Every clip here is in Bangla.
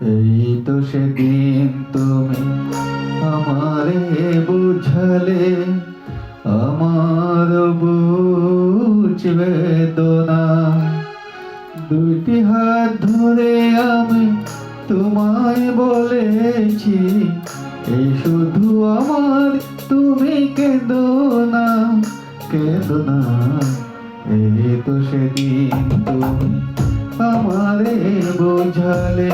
এই তো সেদিন তুমি আমারে বুঝালে, আমার বুঝ বেদনা। দুটি হাত ধরে আমি তোমায় বলেছি, এই শুধু আমার, তুমি কেঁদো না, কেঁদো না। এই তো সেদিন তুমি আমারে বোঝালে।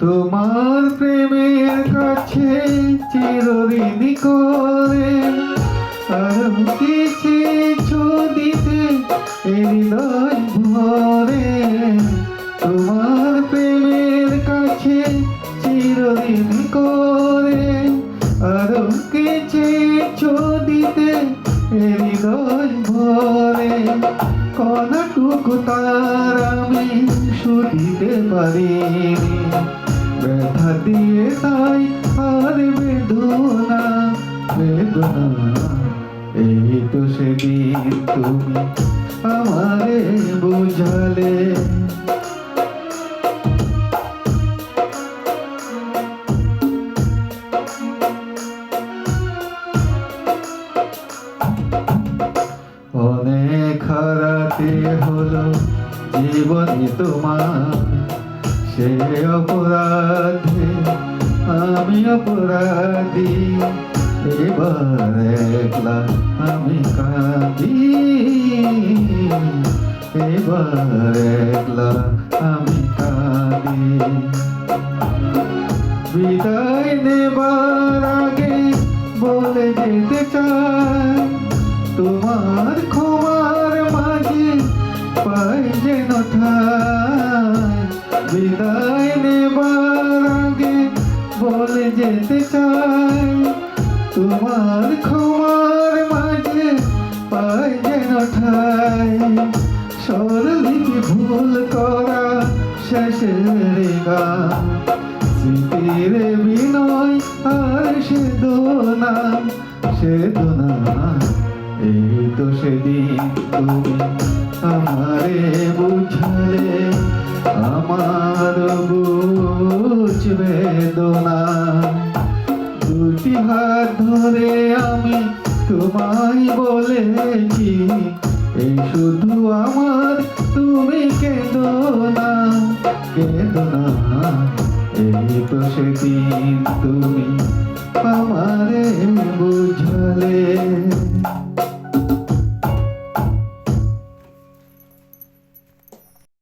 তোমার প্রেমের কাছে চিরঋণী করে, আর কিছু দিতে হৃদয় ভরে। তোমার প্রেমের কাছে চিরঋণী করে, আর কিছু দিতে হৃদয় ভরে। কণাটুকু তার আমি শুধিতে পারিনি, ব্যথা দিয়ে তাই আর বেদনা, বেদনা। এই তো সেদিন তুমি আমারে বুঝালে। অনেক হারাতে হলো জীবনে তোমার, সে অপরাধে আমি অপরাধী। এবার একলা আমি কাঁদি, এবার একলা আমি কাঁদি। বিদায় নেবার আগে বলে যেতে চাই, তোমার ক্ষমার মাঝে পাই যেন ঠাই। বিদায় নেবার আগে বলে যেতে চাই, তোমার ক্ষমার মাঝে পাই যেন ঠাই। স্বরলিপি ভুল করা শেষের গান, স্মৃতির বিনয় আর সে দোনা, সে দোনা। এই তো সেদিন তুমি আমারে বুঝালে, আমার বুঝ বেদনা। দুটি হাত ধরে আমি তোমায় বলেছি, এই শুধু আমার, তুমি কেঁদো না, কেঁদো না। এই তো সেদিন তুমি আমারে বুঝালে।